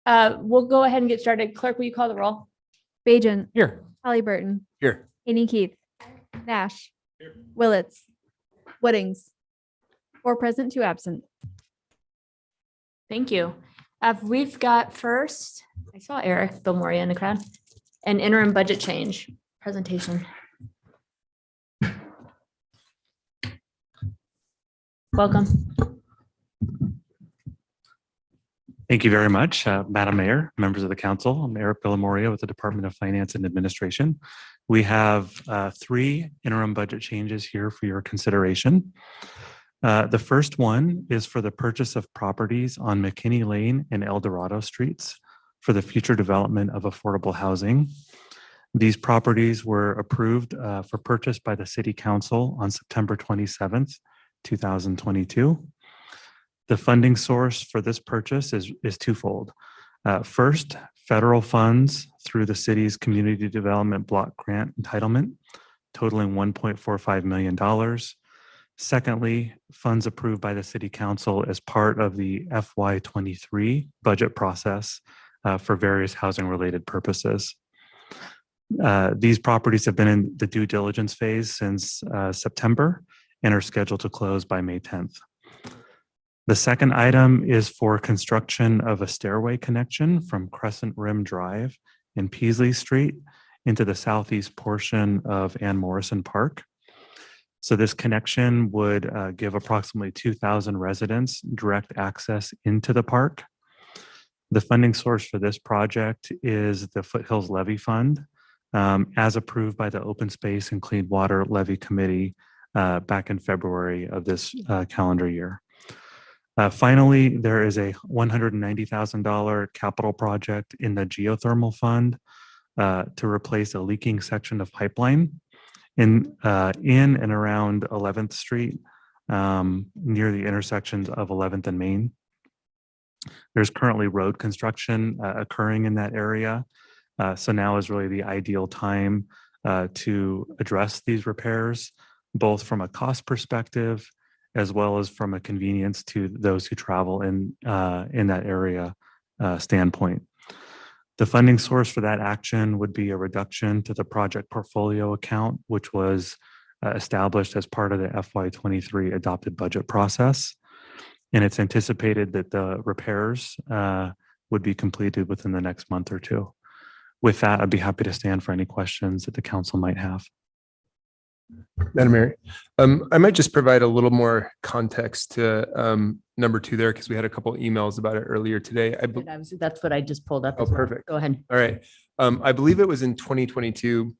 We'll go ahead and get started. Clerk, will you call the roll? Bajent. Here. Halliburton. Here. Haney Keith. Nash. Willits. Woodings. 4 present, 2 absent. Thank you. We've got first, I saw Eric Bilmoria in the crowd, an interim budget change presentation. Welcome. Thank you very much, Madam Mayor, members of the council. I'm Eric Bilmoria with the Department of Finance and Administration. We have 3 interim budget changes here for your consideration. The first one is for the purchase of properties on McKinney Lane and El Dorado Streets for the future development of affordable housing. These properties were approved for purchase by the City Council on September 27th, 2022. The funding source for this purchase is twofold. First, federal funds through the city's Community Development Block Grant Entitlement, totaling $1.45 million. Secondly, funds approved by the City Council as part of the FY23 budget process for various housing-related purposes. These properties have been in the due diligence phase since September and are scheduled to close by May 10th. The second item is for construction of a stairway connection from Crescent Rim Drive and Peasley Street into the southeast portion of Ann Morrison Park. So this connection would give approximately 2,000 residents direct access into the park. The funding source for this project is the Foothills Levy Fund, as approved by the Open Space and Clean Water Levy Committee back in February of this calendar year. Finally, there is a $190,000 capital project in the geothermal fund to replace a leaking section of pipeline in and around 11th Street, near the intersections of 11th and Main. There's currently road construction occurring in that area. So now is really the ideal time to address these repairs, both from a cost perspective, as well as from a convenience to those who travel in that area standpoint. The funding source for that action would be a reduction to the project portfolio account, which was established as part of the FY23 adopted budget process. And it's anticipated that the repairs would be completed within the next month or two. With that, I'd be happy to stand for any questions that the council might have. Madam Mayor, I might just provide a little more context to number 2 there, because we had a couple of emails about it earlier today. That's what I just pulled up. Oh, perfect. Go ahead. All right. I believe it was in 2022,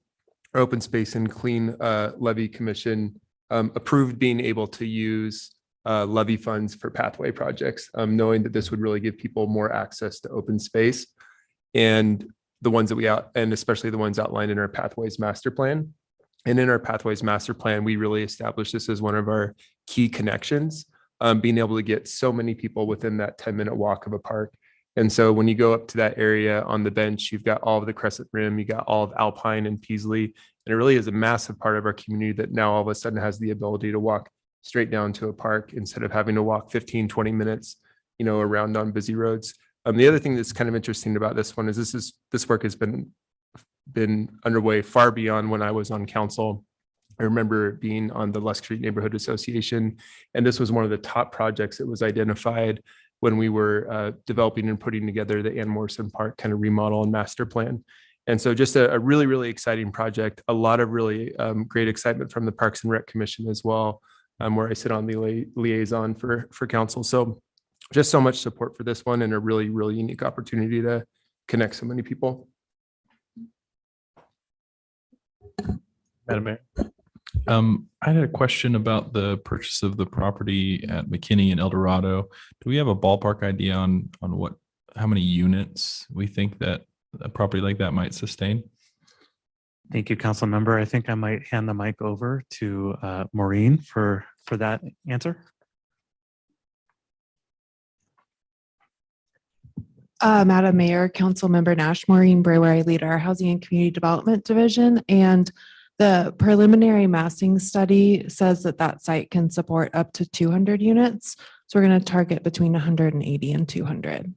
our Open Space and Clean Levy Commission approved being able to use levy funds for pathway projects, knowing that this would really give people more access to open space, and the ones that and especially the ones outlined in our Pathways Master Plan. And in our Pathways Master Plan, we really established this as one of our key connections, being able to get so many people within that 10-minute walk of a park. And so when you go up to that area on the bench, you've got all of the Crescent Rim, you got all of Alpine and Peasley, and it really is a massive part of our community that now all of a sudden has the ability to walk straight down to a park instead of having to walk 15, 20 minutes, around on busy roads. The other thing that's kind of interesting about this one is this work has been underway far beyond when I was on council. I remember being on the Lusk Street Neighborhood Association, and this was one of the top projects that was identified when we were developing and putting together the Ann Morrison Park kind of remodel and master plan. And so just a really, really exciting project, a lot of really great excitement from the Parks and Rec Commission as well, where I sit on the liaison for council. So just so much support for this one, and a really, really unique opportunity to connect so many people. Madam Mayor, I had a question about the purchase of the property at McKinney and El Dorado. Do we have a ballpark idea on how many units we think that a property like that might sustain? Thank you, council member. I think I might hand the mic over to Maureen for that answer. Madam Mayor, Council Member Nash, Maureen Brewer, I lead our Housing and Community Development Division, and the preliminary massing study says that site can support up to 200 units. So we're going to target between 180 and 200.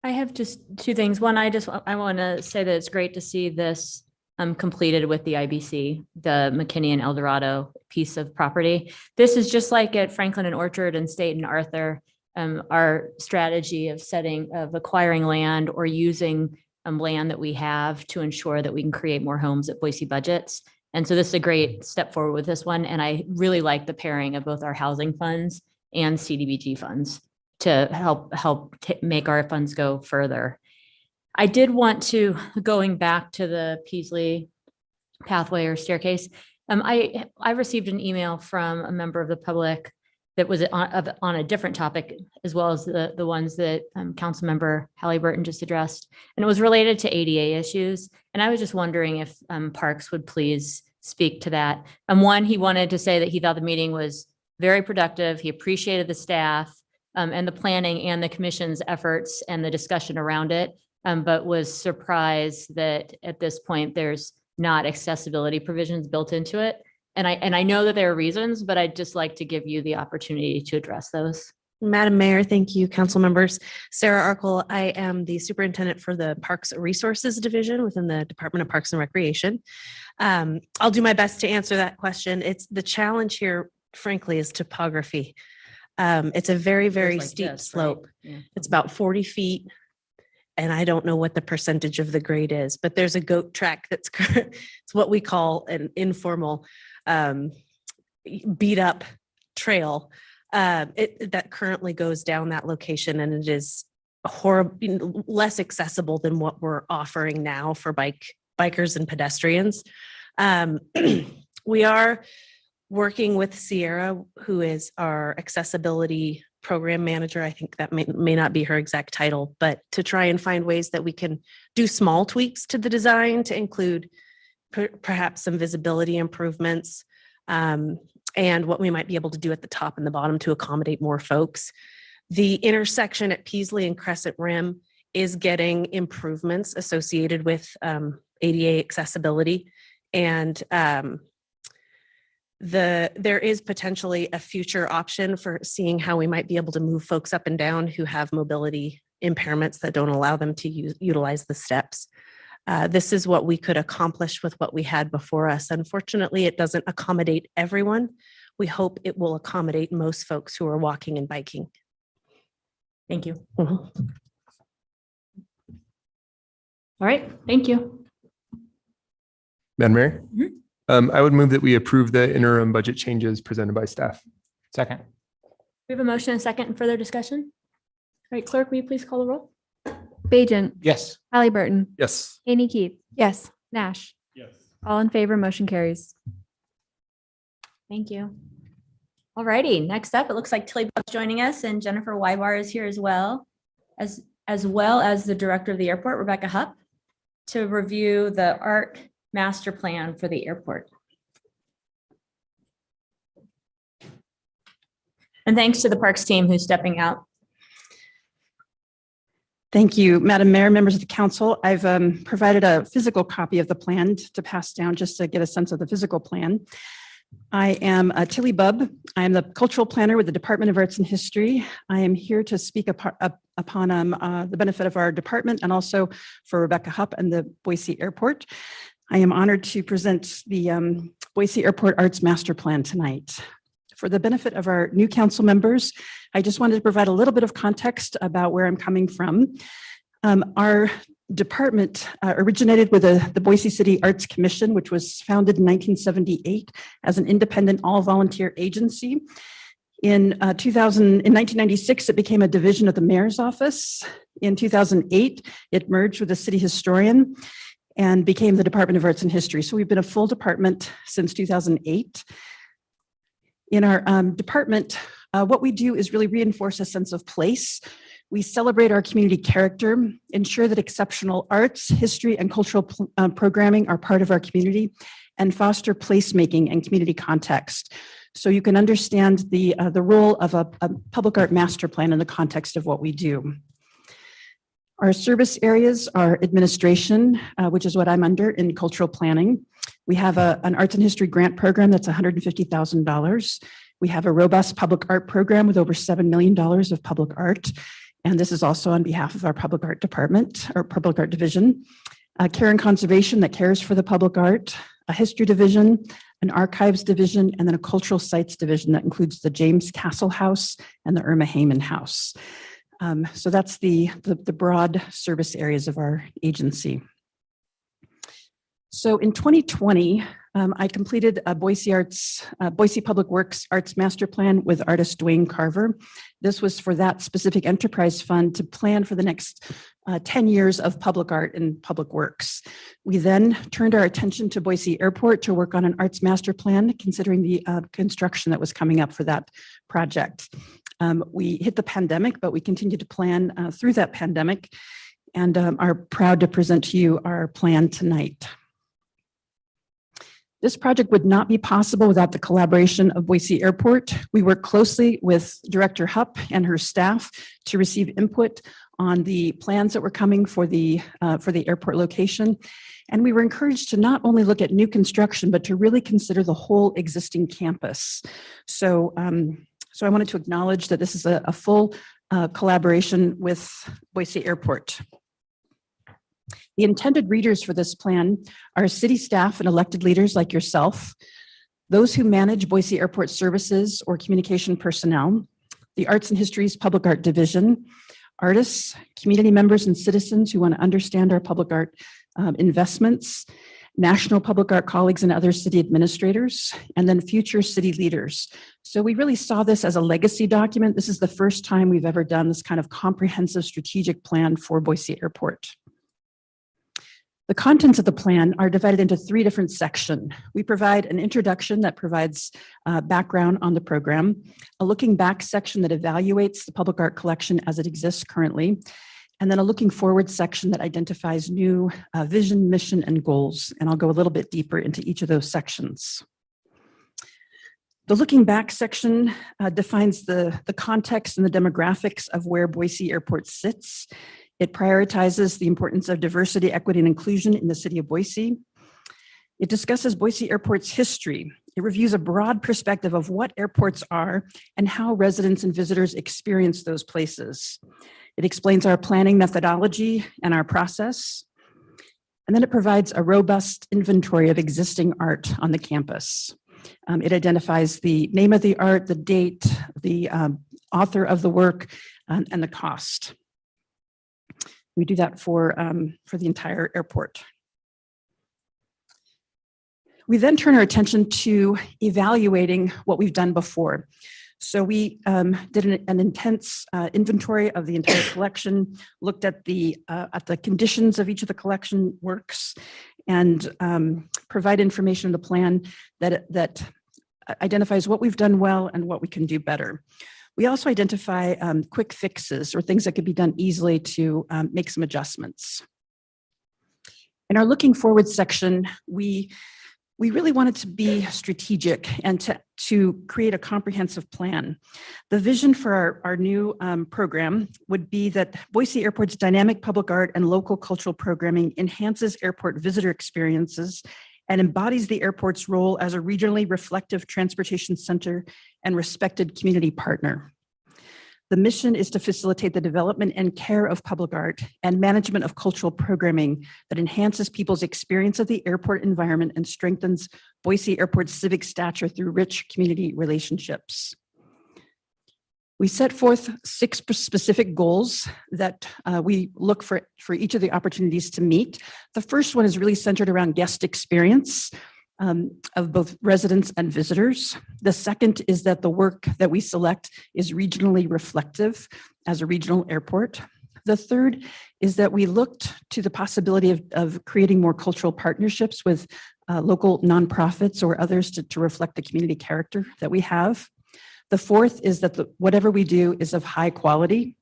I have just two things. One, I want to say that it's great to see this completed with the IBC, the McKinney and El Dorado piece of property. This is just like at Franklin and Orchard and State and Arthur, our strategy of acquiring land or using land that we have to ensure that we can create more homes at Boise budgets. And so this is a great step forward with this one. And I really like the pairing of both our housing funds and CDBG funds to help make our funds go further. I did want to, going back to the Peasley pathway or staircase, I received an email from a member of the public that was on a different topic, as well as the ones that Councilmember Halliburton just addressed. And it was related to ADA issues. And I was just wondering if Parks would please speak to that. One, he wanted to say that he thought the meeting was very productive. He appreciated the staff and the planning and the commission's efforts and the discussion around it, but was surprised that at this point, there's not accessibility provisions built into it. And I know that there are reasons, but I'd just like to give you the opportunity to address those. Madam Mayor, thank you, council members. Sarah Arkle, I am the superintendent for the Parks Resources Division within the Department of Parks and Recreation. I'll do my best to answer that question. It's the challenge here, frankly, is topography. It's a very, very Like steep this, slope. right? Yeah. It's about 40 feet. And I don't know what the percentage of the grade is, but there's a goat track that's it's what we call an informal beat up trail that currently goes down that location, and it is horrible, less accessible than what we're offering now for bikers and pedestrians. We are working with Sierra, who is our accessibility program manager. I think that may not be her exact title, but to try and find ways that we can do small tweaks to the design to include perhaps some visibility improvements, and what we might be able to do at the top and the bottom to accommodate more folks. The intersection at Peasley and Crescent Rim is getting improvements associated with ADA accessibility. And there is potentially a future option for seeing how we might be able to move folks up and down who have mobility impairments that don't allow them to utilize the steps. This is what we could accomplish with what we had before us. Unfortunately, it doesn't accommodate everyone. We hope it will accommodate most folks who are walking and biking. Thank you. Mhm. All right, thank you. Madam Mayor, I would move that we approve the interim budget changes presented by staff. Second. We have a motion and a second and further discussion. All right, clerk, will you please call the roll? Bajent, Yes. Halliburton, Yes. Haney Keith. Yes. Nash. Yes. All in favor, motion carries. Thank you. All righty, next up, it looks like Tilly Buck's joining us and Jennifer Wybar is here as well as the director of the airport, Rebecca Hupp, to review the art master plan for the airport. And thanks to the Parks team who's stepping out. Thank you, Madam Mayor, members of the council. I've provided a physical copy of the plan to pass down just to get a sense of the physical plan. I am Tilly Bubb. I am the cultural planner with the Department of Arts and History. I am here to speak upon the benefit of our department and also for Rebecca Hupp and the Boise Airport. I am honored to present the Boise Airport Arts Master Plan tonight. For the benefit of our new council members, I just wanted to provide a little bit of context about where I'm coming from. Our department originated with the Boise City Arts Commission, which was founded in 1978 as an independent all-volunteer agency. In 1996, it became a division of the mayor's office. In 2008, it merged with the city historian and became the Department of Arts and History. So we've been a full department since 2008. In our department, what we do is really reinforce a sense of place. We celebrate our community character, ensure that exceptional arts, history, and cultural programming are part of our community, and foster placemaking and community context. So you can understand the role of a public art master plan in the context of what we do. Our service areas are administration, which is what I'm under in cultural planning. We have an arts and history grant program that's $150,000. We have a robust public art program with over $7 million of public art. And this is also on behalf of our public art department or public art division. Care and conservation that cares for the public art, a history division, an archives division, and then a cultural sites division that includes the James Castle House and the Irma Hayman House. So that's the broad service areas of our agency. So in 2020, I completed a Boise Public Works Arts Master Plan with artist Dwayne Carver. This was for that specific enterprise fund to plan for the next 10 years of public art and public works. We then turned our attention to Boise Airport to work on an arts master plan, considering the construction that was coming up for that project. We hit the pandemic, but we continued to plan through that pandemic and are proud to present to you our plan tonight. This project would not be possible without the collaboration of Boise Airport. We work closely with Director Hupp and her staff to receive input on the plans that were coming for the airport location. And we were encouraged to not only look at new construction, but to really consider the whole existing campus. So I wanted to acknowledge that this is a full collaboration with Boise Airport. The intended readers for this plan are city staff and elected leaders like yourself, those who manage Boise Airport services or communication personnel, the Arts and Histories Public Art Division, artists, community members, and citizens who want to understand our public art investments, national public art colleagues and other city administrators, and then future city leaders. So we really saw this as a legacy document. This is the first time we've ever done this kind of comprehensive strategic plan for Boise Airport. The contents of the plan are divided into 3 different sections. We provide an introduction that provides background on the program, a looking back section that evaluates the public art collection as it exists currently, and then a looking forward section that identifies new vision, mission, and goals. And I'll go a little bit deeper into each of those sections. The looking back section defines the context and the demographics of where Boise Airport sits. It prioritizes the importance of diversity, equity, and inclusion in the city of Boise. It discusses Boise Airport's history. It reviews a broad perspective of what airports are and how residents and visitors experience those places. It explains our planning methodology and our process. And then it provides a robust inventory of existing art on the campus. It identifies the name of the art, the date, the author of the work, and the cost. We do that for the entire airport. We then turn our attention to evaluating what we've done before. So we did an intense inventory of the entire collection, looked at the conditions of each of the collection works, and provide information in the plan that identifies what we've done well and what we can do better. We also identify quick fixes or things that could be done easily to make some adjustments. In our looking forward section, we really wanted to be strategic and to create a comprehensive plan. The vision for our new program would be that Boise Airport's dynamic public art and local cultural programming enhances airport visitor experiences and embodies the airport's role as a regionally reflective transportation center and respected community partner. The mission is to facilitate the development and care of public art and management of cultural programming that enhances people's experience of the airport environment and strengthens Boise Airport's civic stature through rich community relationships. We set forth 6 specific goals that we look for each of the opportunities to meet. The first one is really centered around guest experience of both residents and visitors. The second is that the work that we select is regionally reflective as a regional airport. The third is that we looked to the possibility of creating more cultural partnerships with local nonprofits or others to reflect the community character that we have. The fourth is that whatever we do is of high quality.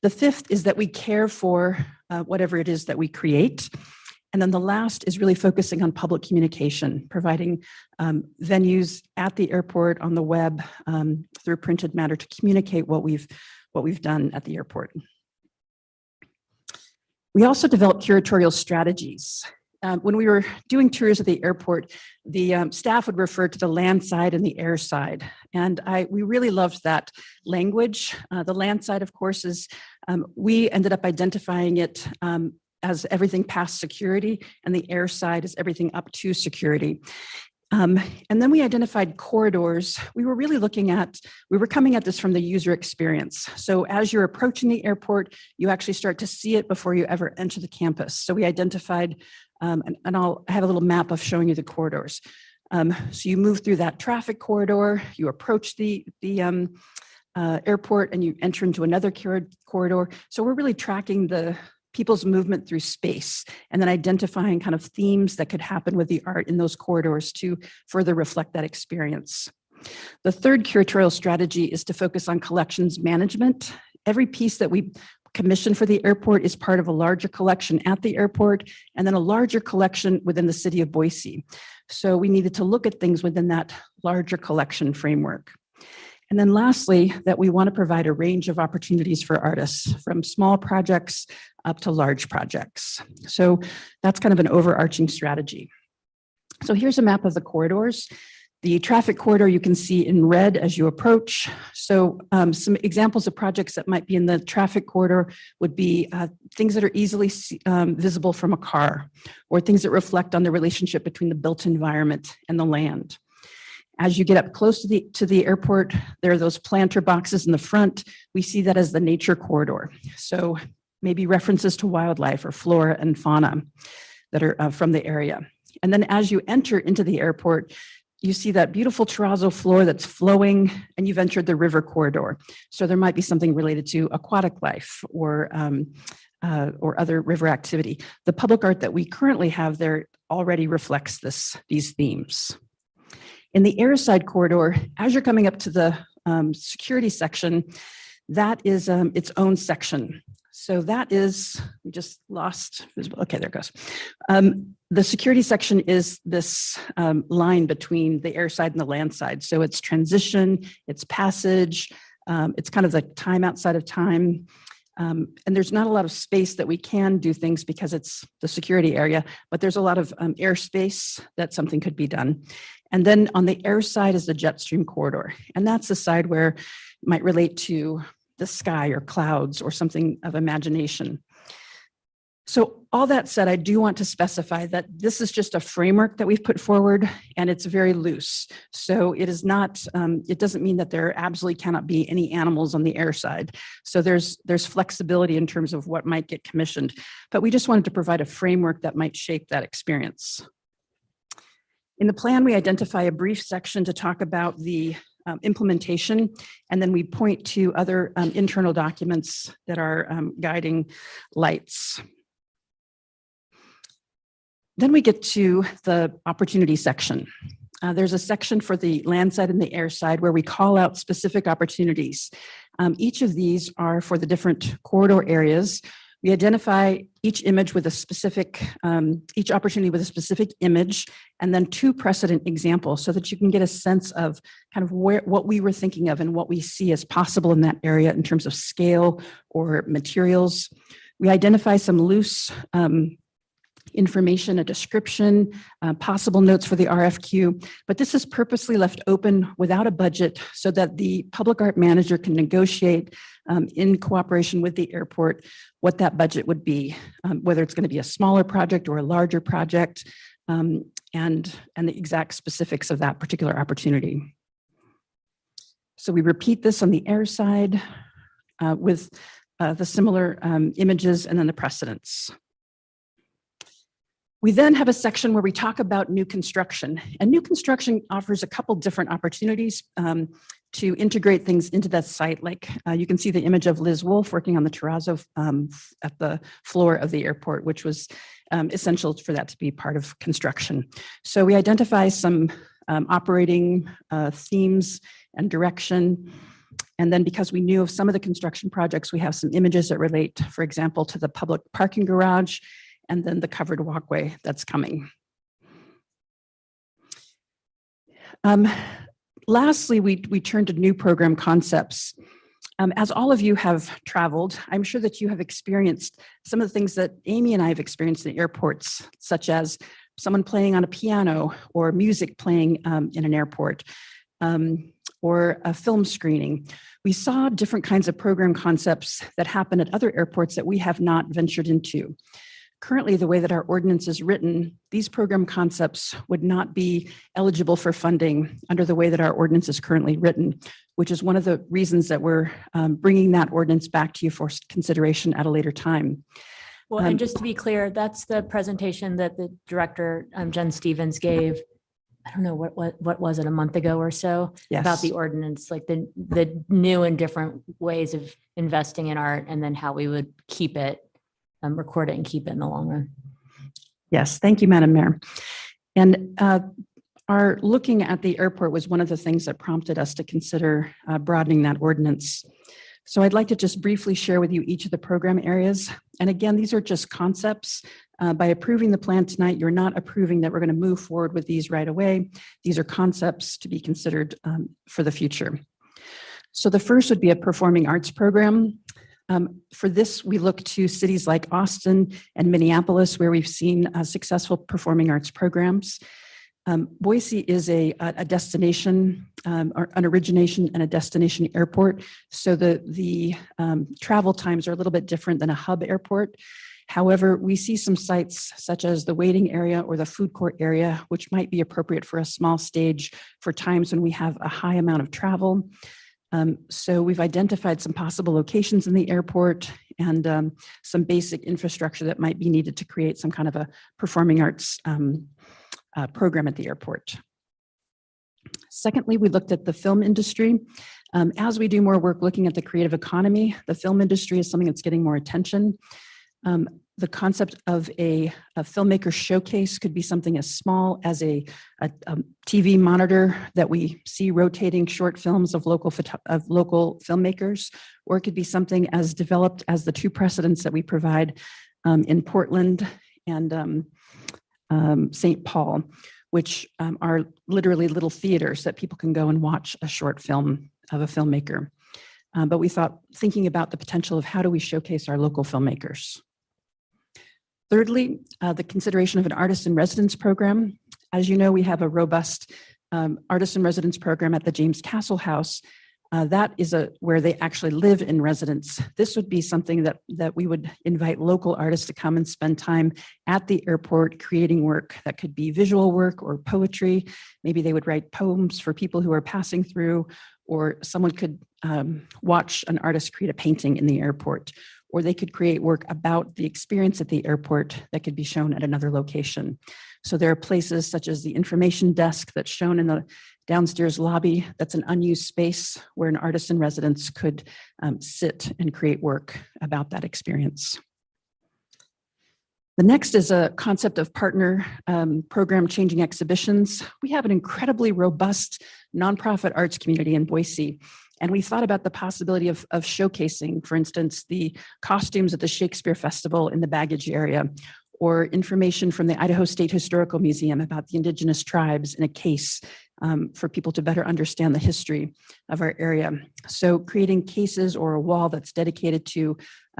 The fifth is that we care for whatever it is that we create. And then the last is really focusing on public communication, providing venues at the airport, on the web, through printed matter to communicate what we've done at the airport. We also develop curatorial strategies. when we were doing tours at the airport, the staff would refer to the land side and the air side. And we really loved that language. The land side, of course, is we ended up identifying it as everything past security, and the air side is everything up to security. And then we identified corridors. We were coming at this from the user experience. So as you're approaching the airport, you actually start to see it before you ever enter the campus. So we identified, and I'll have a little map of showing you the corridors. So you move through that traffic corridor, you approach the airport, and you enter into another corridor. So we're really tracking the people's movement through space, and then identifying kind of themes that could happen with the art in those corridors to further reflect that experience. The third curatorial strategy is to focus on collections management. Every piece that we commission for the airport is part of a larger collection at the airport, and then a larger collection within the city of Boise. So we needed to look at things within that larger collection framework. And then lastly, that we want to provide a range of opportunities for artists, from small projects up to large projects. So that's kind of an overarching strategy. So here's a map of the corridors. The traffic corridor you can see in red as you approach. So some examples of projects that might be in the traffic corridor would be things that are easily visible from a car, or things that reflect on the relationship between the built environment and the land. As you get up close to the airport, there are those planter boxes in the front. We see that as the nature corridor. So maybe references to wildlife or flora and fauna that are from the area. And then as you enter into the airport, you see that beautiful terrazzo floor that's flowing, and you've entered the river corridor. So there might be something related to aquatic life or other river activity. The public art that we currently have there already reflects these themes. In the airside corridor, as you're coming up to the security section, that is its own section. So that is, we just lost visible. Okay, there it goes. The security section is this line between the airside and the land side. So it's transition, it's passage, it's kind of the time outside of time. And there's not a lot of space that we can do things because it's the security area, but there's a lot of airspace that something could be done. And then on the air side is the jet stream corridor. And that's the side where it might relate to the sky or clouds or something of imagination. So all that said, I do want to specify that this is just a framework that we've put forward, and it's very loose. So it is not, it doesn't mean that there absolutely cannot be any animals on the air side. So there's flexibility in terms of what might get commissioned, but we just wanted to provide a framework that might shape that experience. In the plan, we identify a brief section to talk about the implementation, and then we point to other internal documents that are guiding lights. Then we get to the opportunity section. There's a section for the land side and the air side where we call out specific opportunities. Each of these are for the different corridor areas. We identify each image with a specific, each opportunity with a specific image, and then 2 precedent examples so that you can get a sense of kind of what we were thinking of and what we see as possible in that area in terms of scale or materials. We identify some loose information, a description, possible notes for the RFQ, but this is purposely left open without a budget so that the public art manager can negotiate in cooperation with the airport what that budget would be, whether it's going to be a smaller project or a larger project, and the exact specifics of that particular opportunity. So we repeat this on the air side with the similar images and then the precedents. We then have a section where we talk about new construction, and new construction offers a couple different opportunities to integrate things into that site. Like you can see the image of Liz Wolf working on the terrazzo at the floor of the airport, which was essential for that to be part of construction. So we identify some operating themes and direction. And then because we knew of some of the construction projects, we have some images that relate, for example, to the public parking garage and then the covered walkway that's coming. Lastly, we turn to new program concepts. As all of you have traveled, I'm sure that you have experienced some of the things that Amy and I have experienced in airports, such as someone playing on a piano or music playing in an airport or a film screening. We saw different kinds of program concepts that happen at other airports that we have not ventured into. Currently, the way that our ordinance is written, these program concepts would not be eligible for funding under the way that our ordinance is currently written, which is one of the reasons that we're bringing that ordinance back to you for consideration at a later time. Well, and just to be clear, that's the presentation that the director, Jen Stevens, gave. I don't know, what was it, a month ago or so? Yes. About the ordinance, like the new and different ways of investing in art, and then how we would keep it, record it and keep it in the long run. Yes, thank you, Madam Mayor. And our looking at the airport was one of the things that prompted us to consider broadening that ordinance. So I'd like to just briefly share with you each of the program areas. And again, these are just concepts. By approving the plan tonight, you're not approving that we're going to move forward with these right away. These are concepts to be considered for the future. So the first would be a performing arts program. For this, we look to cities like Austin and Minneapolis, where we've seen successful performing arts programs. Boise is a destination, or an origination and a destination airport. So the travel times are a little bit different than a hub airport. However, we see some sites such as the waiting area or the food court area, which might be appropriate for a small stage for times when we have a high amount of travel. So we've identified some possible locations in the airport and some basic infrastructure that might be needed to create some kind of a performing arts program at the airport. Secondly, we looked at the film industry. As we do more work looking at the creative economy, the film industry is something that's getting more attention. The concept of a filmmaker showcase could be something as small as a TV monitor that we see rotating short films of local filmmakers, or it could be something as developed as the two precedents that we provide in Portland and St. Paul, which are literally little theaters that people can go and watch a short film of a filmmaker. But we thought, thinking about the potential of how do we showcase our local filmmakers. Thirdly, the consideration of an artist in residence program. As you know, we have a robust artist in residence program at the James Castle House. That is where they actually live in residence. This would be something that we would invite local artists to come and spend time at the airport creating work that could be visual work or poetry. Maybe they would write poems for people who are passing through, or someone could watch an artist create a painting in the airport, or they could create work about the experience at the airport that could be shown at another location. So there are places such as the information desk that's shown in the downstairs lobby. That's an unused space where an artist in residence could sit and create work about that experience. The next is a concept of partner program changing exhibitions. We have an incredibly robust nonprofit arts community in Boise. And we thought about the possibility of showcasing, for instance, the costumes at the Shakespeare Festival in the baggage area, or information from the Idaho State Historical Museum about the indigenous tribes in a case for people to better understand the history of our area. So creating cases or a wall that's dedicated to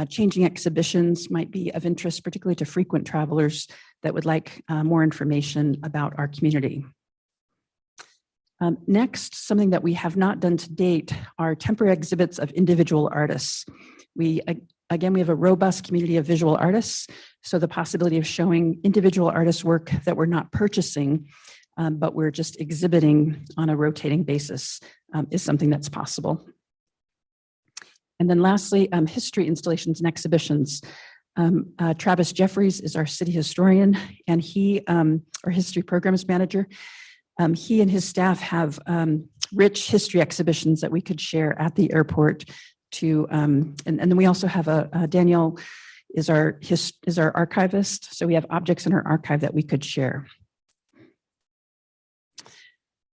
changing exhibitions might be of interest, particularly to frequent travelers that would like more information about our community. Next, something that we have not done to date are temporary exhibits of individual artists. Again, we have a robust community of visual artists, so the possibility of showing individual artists' work that we're not purchasing, but we're just exhibiting on a rotating basis is something that's possible. And then lastly, history installations and exhibitions. Travis Jeffries is our city historian, and he, our history programs manager, he and his staff have rich history exhibitions that we could share at the airport to, and then we also have Danielle is our archivist. So we have objects in our archive that we could share.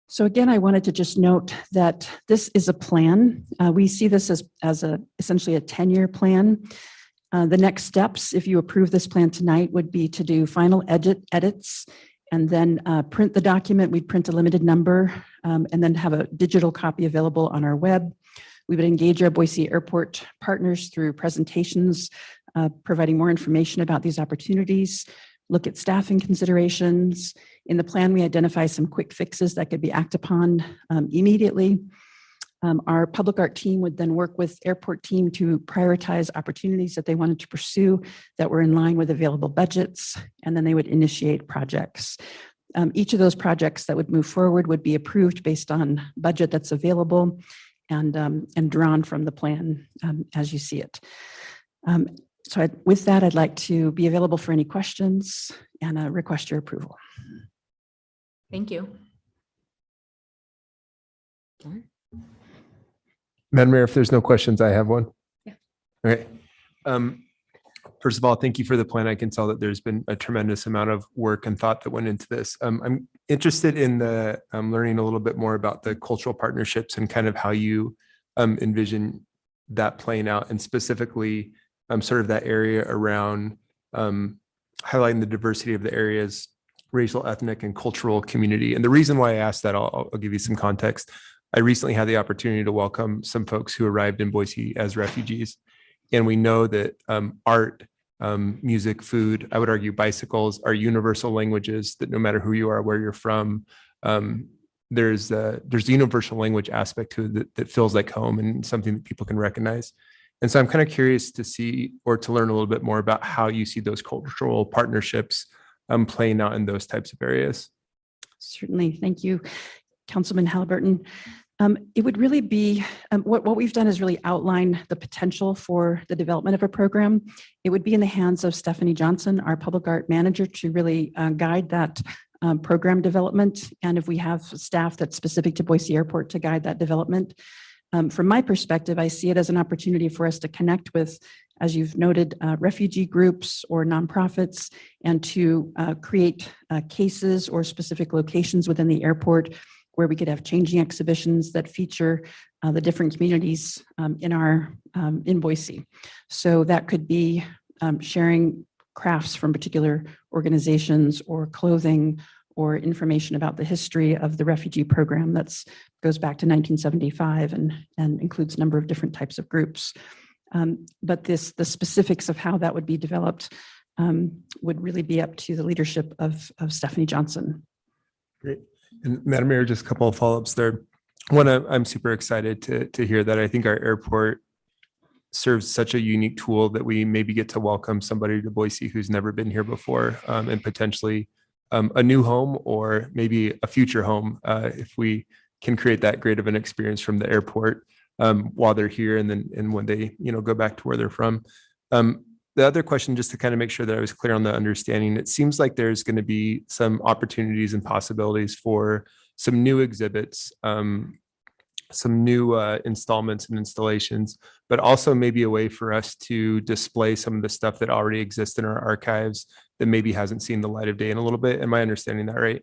So again, I wanted to just note that this is a plan. We see this as essentially a 10-year plan. The next steps, if you approve this plan tonight, would be to do final edits and then print the document. We'd print a limited number and then have a digital copy available on our web. We would engage our Boise Airport partners through presentations, providing more information about these opportunities, look at staffing considerations. In the plan, we identify some quick fixes that could be acted upon immediately. Our public art team would then work with airport team to prioritize opportunities that they wanted to pursue that were in line with available budgets, and then they would initiate projects. Each of those projects that would move forward would be approved based on budget that's available and drawn from the plan as you see it. With that, I'd like to be available for any questions and request your approval. Thank you. Madam Mayor, if there's no questions, I have one. Yeah. Okay. First of all, thank you for the plan. I can tell that there's been a tremendous amount of work and thought that went into this. I'm interested in the learning a little bit more about the cultural partnerships and kind of how you envision that playing out, and specifically sort of that area around highlighting the diversity of the area's racial, ethnic, and cultural community. And the reason why I asked that, I'll give you some context. I recently had the opportunity to welcome some folks who arrived in Boise as refugees. And we know that art, music, food, I would argue bicycles are universal languages that no matter who you are, where you're from, there's the universal language aspect to it that feels like home and something that people can recognize. And so I'm kind of curious to see or to learn a little bit more about how you see those cultural partnerships playing out in those types of areas. Certainly. Thank you, Councilman Halliburton. It would really be, what we've done is really outline the potential for the development of a program. It would be in the hands of Stephanie Johnson, our public art manager, to really guide that program development. And if we have staff that's specific to Boise Airport to guide that development. From my perspective, I see it as an opportunity for us to connect with, as you've noted, refugee groups or nonprofits, and to create cases or specific locations within the airport where we could have changing exhibitions that feature the different communities in Boise. So that could be sharing crafts from particular organizations or clothing or information about the history of the refugee program that goes back to 1975 and includes a number of different types of groups. But the specifics of how that would be developed would really be up to the leadership of Stephanie Johnson. Great. And Madam Mayor, just a couple of follow-ups there. One, I'm super excited to hear that. I think our airport serves such a unique tool that we maybe get to welcome somebody to Boise who's never been here before, and potentially a new home or maybe a future home if we can create that great of an experience from the airport while they're here and when they go back to where they're from. The other question, just to kind of make sure that I was clear on the understanding, it seems like there's going to be some opportunities and possibilities for some new exhibits, some new installments and installations, but also maybe a way for us to display some of the stuff that already exists in our archives that maybe hasn't seen the light of day in a little bit. Am I understanding that right?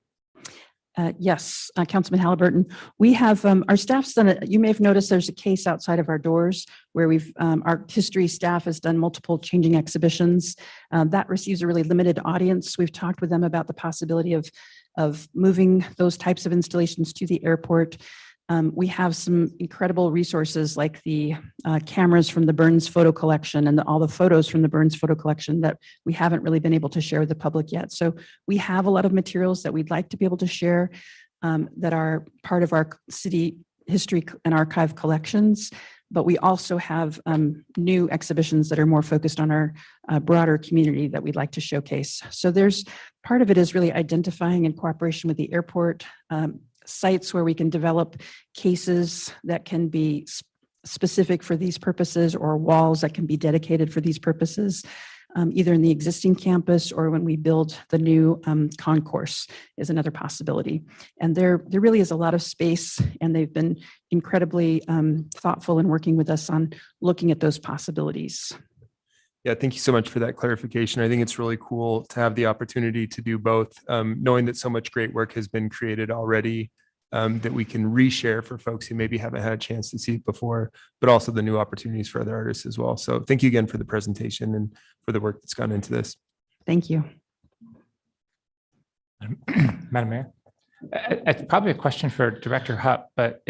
Yes, Councilman Halliburton. We have our staff's done it. You may have noticed there's a case outside of our doors where our history staff has done multiple changing exhibitions. That receives a really limited audience. We've talked with them about the possibility of moving those types of installations to the airport. We have some incredible resources like the cameras from the Burns photo collection and all the photos from the Burns photo collection that we haven't really been able to share with the public yet. So we have a lot of materials that we'd like to be able to share that are part of our city history and archive collections. But we also have new exhibitions that are more focused on our broader community that we'd like to showcase. So there's part of it is really identifying in cooperation with the airport sites where we can develop cases that can be specific for these purposes or walls that can be dedicated for these purposes, either in the existing campus or when we build the new concourse is another possibility. And there really is a lot of space, and they've been incredibly thoughtful in working with us on looking at those possibilities. Yeah, thank you so much for that clarification. I think it's really cool to have the opportunity to do both, knowing that so much great work has been created already that we can reshare for folks who maybe haven't had a chance to see it before, but also the new opportunities for other artists as well. So thank you again for the presentation and for the work that's gone into this. Thank you. Madam Mayor, it's probably a question for Director Hupp, but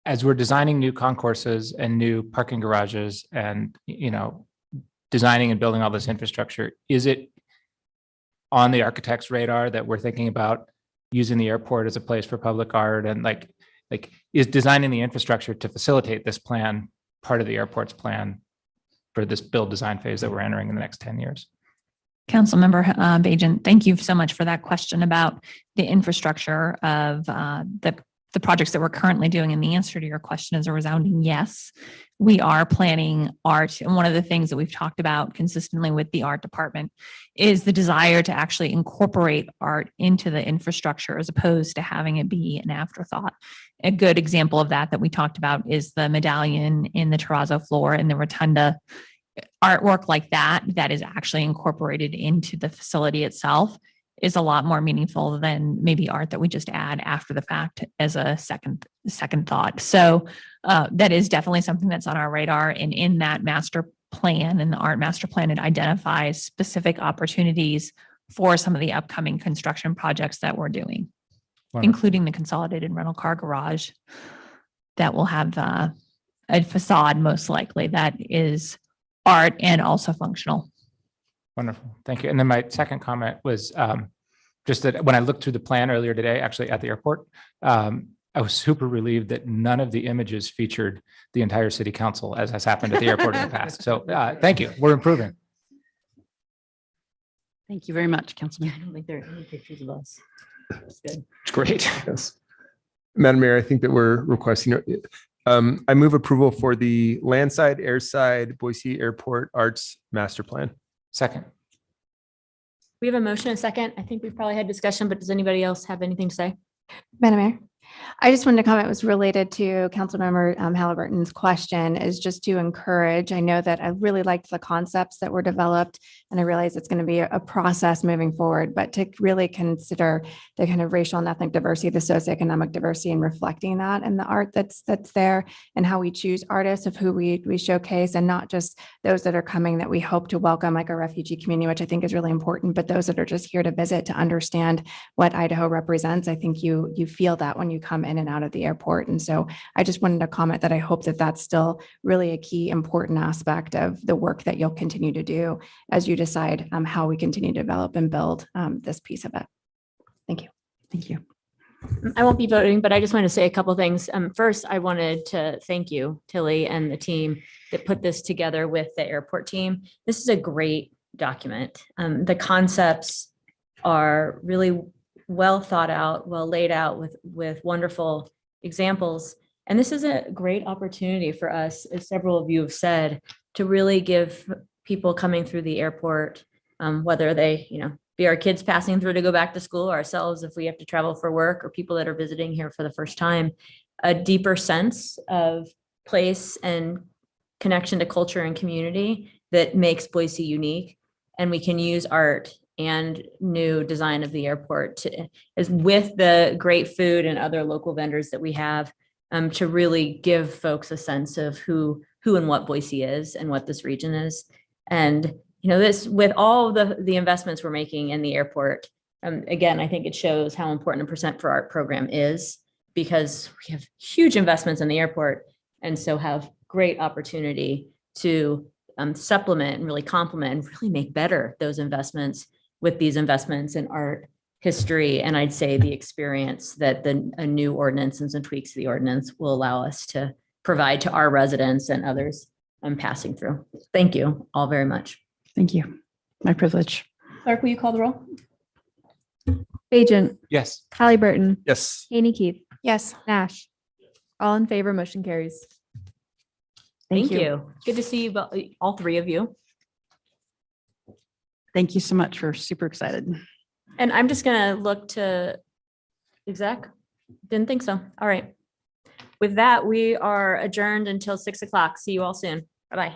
as we're designing new concourses and new parking garages and, designing and building all this infrastructure, is it on the architect's radar that we're thinking about using the airport as a place for public art, and like is designing the infrastructure to facilitate this plan part of the airport's plan for this build design phase that we're entering in the next 10 years? Councilmember Bajan, thank you so much for that question about the infrastructure of the projects that we're currently doing. And the answer to your question is a resounding yes. We are planning art. And one of the things that we've talked about consistently with the art department is the desire to actually incorporate art into the infrastructure as opposed to having it be an afterthought. A good example of that we talked about is the medallion in the terrazzo floor and the rotunda. Artwork like that is actually incorporated into the facility itself is a lot more meaningful than maybe art that we just add after the fact as a second thought. So that is definitely something that's on our radar. And in that master plan, in the art master plan, it identifies specific opportunities for some of the upcoming construction projects that we're doing, including the consolidated rental car garage that will have a facade most likely that is art and also functional. Wonderful. Thank you. And then my second comment was just that when I looked through the plan earlier today, actually at the airport, I was super relieved that none of the images featured the entire city council, as has happened at the airport in the past. So thank you. We're improving. Thank you very much, Councilman. I don't think there are any pictures of us. That's good. It's great. Yes. Madam Mayor, I think that we're requesting, I move approval for the landside, airside, Boise Airport Arts Master Plan. Second. We have a motion, a second. I think we've probably had discussion, but does anybody else have anything to say? Madam Mayor, I just wanted to comment, was related to Councilmember Halliburton's question, is just to encourage. I know that I really liked the concepts that were developed, and I realize it's going to be a process moving forward, but to really consider the kind of racial and ethnic diversity, the socioeconomic diversity, and reflecting that in the art that's there, and how we choose artists of who we showcase, and not just those that are coming that we hope to welcome, like our refugee community, which I think is really important, but those that are just here to visit, to understand what Idaho represents. I think you feel that when you come in and out of the airport. And so I just wanted to comment that I hope that that's still really a key important aspect of the work that you'll continue to do as you decide how we continue to develop and build this piece of it. Thank you. Thank you. I won't be voting, but I just wanted to say a couple things. First, I wanted to thank you, Tilly, and the team that put this together with the airport team. This is a great document. The concepts are really well thought out, well laid out with wonderful examples. And this is a great opportunity for us, as several of you have said, to really give people coming through the airport, whether they, be our kids passing through to go back to school, ourselves if we have to travel for work, or people that are visiting here for the first time, a deeper sense of place and connection to culture and community that makes Boise unique. And we can use art and new design of the airport as with the great food and other local vendors that we have, to really give folks a sense of who and what Boise is and what this region is. And this, with all the investments we're making in the airport, again, I think it shows how important a Percent for Art program is, because we have huge investments in the airport, and so have great opportunity to supplement and really complement and really make better those investments with these investments in art, history, and I'd say the experience that a new ordinance and some tweaks to the ordinance will allow us to provide to our residents and others passing through. Thank you all very much. Thank you. My privilege. Clerk, will you call the roll? Bajan, Yes. Halliburton, Yes. Haney Keith, Yes. Nash. All in favor, motion carries. Thank you. Good to see you, all three of you. Thank you so much. We're super excited. And I'm just gonna look to exec. Didn't think so. All right. With that, we are adjourned until 6 o'clock. See you all soon. Bye-bye.